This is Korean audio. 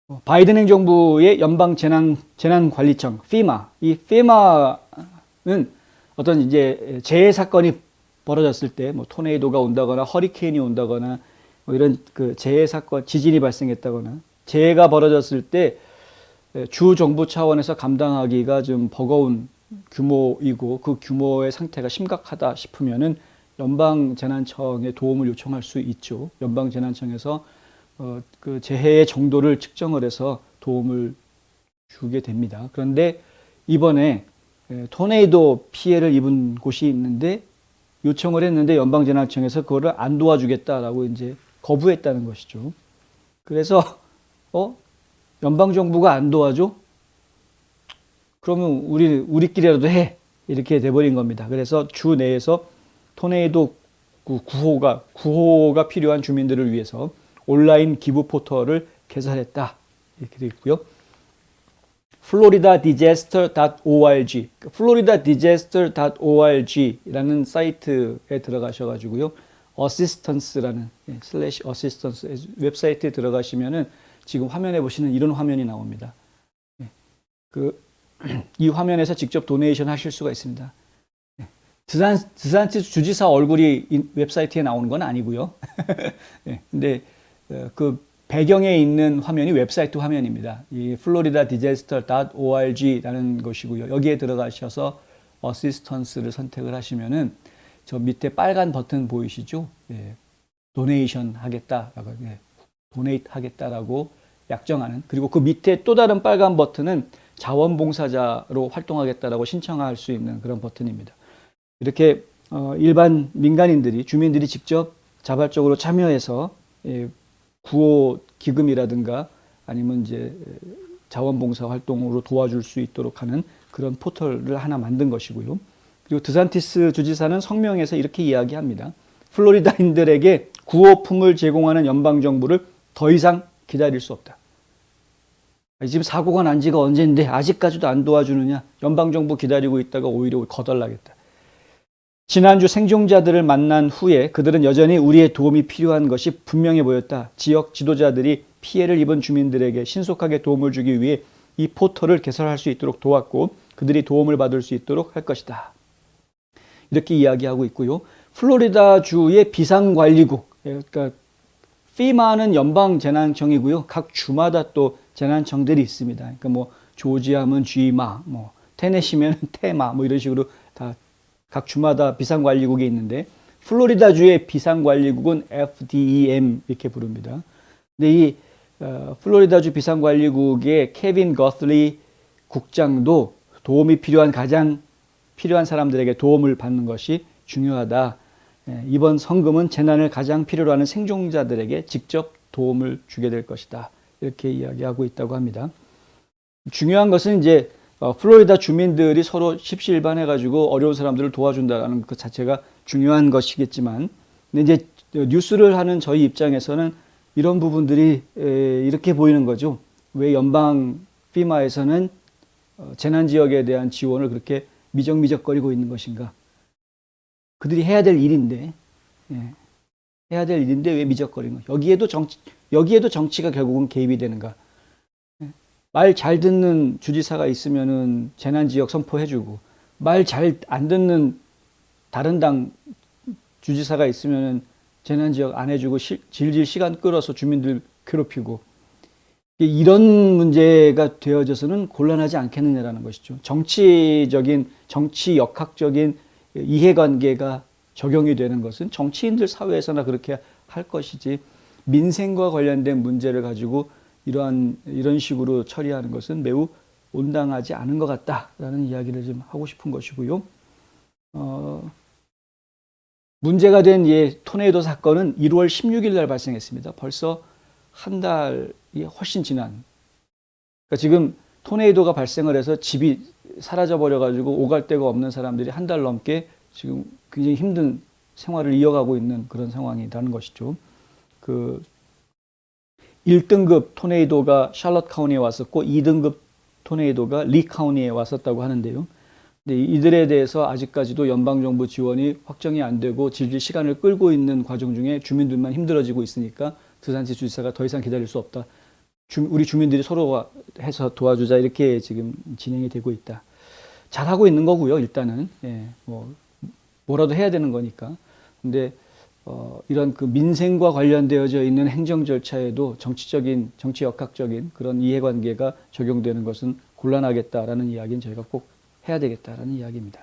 바이든 행정부의 연방 재난관리청, FEMA. 이 FEMA는 어떤 이제 재해 사건이 벌어졌을 때, 뭐 토네이도가 온다거나 허리케인이 온다거나 뭐 이런 그 재해 사건, 지진이 발생했다거나 재해가 벌어졌을 때 주 정부 차원에서 감당하기가 좀 버거운 규모이고 그 규모의 상태가 심각하다 싶으면은 연방재난청에 도움을 요청할 수 있죠. 연방재난청에서 그 재해의 정도를 측정을 해서 도움을 주게 됩니다. 그런데 이번에 토네이도 피해를 입은 곳이 있는데 요청을 했는데 연방재난청에서 그거를 안 도와주겠다라고 이제 거부했다는 것이죠. 그래서 연방정부가 안 도와줘? 그러면 우리끼리라도 해. 이렇게 돼버린 겁니다. 그래서 주 내에서 토네이도 구호가 필요한 주민들을 위해서 온라인 기부 포털을 개설했다. 이렇게 되어 있고요. floridadisaster.org, floridadisaster.org라는 사이트에 들어가셔가지고요. assistance라는 /assistance 웹사이트에 들어가시면은 지금 화면에 보시는 이런 화면이 나옵니다. 이 화면에서 직접 도네이션 하실 수가 있습니다. 드산티스 주지사 얼굴이 웹사이트에 나오는 건 아니고요. 근데 그 배경에 있는 화면이 웹사이트 화면입니다. 이 floridadisaster.org라는 것이고요. 여기에 들어가셔서 assistance를 선택을 하시면은 저 밑에 빨간 버튼 보이시죠? 도네이션 하겠다라고, 도네이트 하겠다라고 약정하는, 그리고 그 밑에 또 다른 빨간 버튼은 자원봉사자로 활동하겠다라고 신청할 수 있는 그런 버튼입니다. 이렇게 일반 민간인들이, 주민들이 직접 자발적으로 참여해서 구호 기금이라든가 아니면 이제 자원봉사 활동으로 도와줄 수 있도록 하는 그런 포털을 하나 만든 것이고요. 그리고 드산티스 주지사는 성명에서 이렇게 이야기합니다. 플로리다인들에게 구호품을 제공하는 연방정부를 더 이상 기다릴 수 없다. 지금 사고가 난 지가 언젠데 아직까지도 안 도와주느냐. 연방정부 기다리고 있다가 오히려 거덜나겠다. 지난주 생존자들을 만난 후에 그들은 여전히 우리의 도움이 필요한 것이 분명해 보였다. 지역 지도자들이 피해를 입은 주민들에게 신속하게 도움을 주기 위해 이 포털을 개설할 수 있도록 도왔고 그들이 도움을 받을 수 있도록 할 것이다. 이렇게 이야기하고 있고요. 플로리다주의 비상관리국, 그러니까 FEMA는 연방재난청이고요. 각 주마다 또 재난청들이 있습니다. 그러니까 뭐 조지아면 GMA, 뭐 테네시면 테마, 뭐 이런 식으로 다 각 주마다 비상관리국이 있는데 플로리다주의 비상관리국은 FDEM 이렇게 부릅니다. 근데 이 플로리다주 비상관리국의 케빈 거슬리 국장도 도움이 가장 필요한 사람들에게 도움을 받는 것이 중요하다. 이번 성금은 재난을 가장 필요로 하는 생존자들에게 직접 도움을 주게 될 것이다. 이렇게 이야기하고 있다고 합니다. 중요한 것은 이제 플로리다 주민들이 서로 십시일반해가지고 어려운 사람들을 도와준다는 것 자체가 중요한 것이겠지만, 근데 이제 뉴스를 하는 저희 입장에서는 이런 부분들이 이렇게 보이는 거죠. 왜 연방 FEMA에서는 재난 지역에 대한 지원을 그렇게 미적미적거리고 있는 것인가? 그들이 해야 될 일인데, 해야 될 일인데 왜 미적거리는 거? 여기에도 정치가 결국은 개입이 되는가? 말 잘 듣는 주지사가 있으면은 재난 지역 선포해주고, 말 잘 안 듣는 다른 당 주지사가 있으면은 재난 지역 안 해주고 질질 시간 끌어서 주민들 괴롭히고, 이런 문제가 되어져서는 곤란하지 않겠느냐라는 것이죠. 정치 역학적인 이해관계가 적용이 되는 것은 정치인들 사회에서나 그렇게 할 것이지, 민생과 관련된 문제를 가지고 이런 식으로 처리하는 것은 매우 온당하지 않은 것 같다라는 이야기를 좀 하고 싶은 것이고요. 문제가 된 토네이도 사건은 1월 16일 날 발생했습니다. 벌써 한 달이 훨씬 지난. 그러니까 지금 토네이도가 발생을 해서 집이 사라져 버려가지고 오갈 데가 없는 사람들이 한 달 넘게 지금 굉장히 힘든 생활을 이어가고 있는 그런 상황이라는 것이죠. 1등급 토네이도가 샬럿 카운티에 왔었고 2등급 토네이도가 리 카운티에 왔었다고 하는데요. 근데 이들에 대해서 아직까지도 연방정부 지원이 확정이 안 되고 질질 시간을 끌고 있는 과정 중에 주민들만 힘들어지고 있으니까 드산티스 주지사가 더 이상 기다릴 수 없다. 우리 주민들이 서로 해서 도와주자 이렇게 지금 진행이 되고 있다. 잘하고 있는 거고요. 일단은 예, 뭐라도 해야 되는 거니까. 근데 이런 그 민생과 관련되어져 있는 행정 절차에도 정치 역학적인 그런 이해관계가 적용되는 것은 곤란하겠다라는 이야기는 저희가 꼭 해야 되겠다라는 이야기입니다.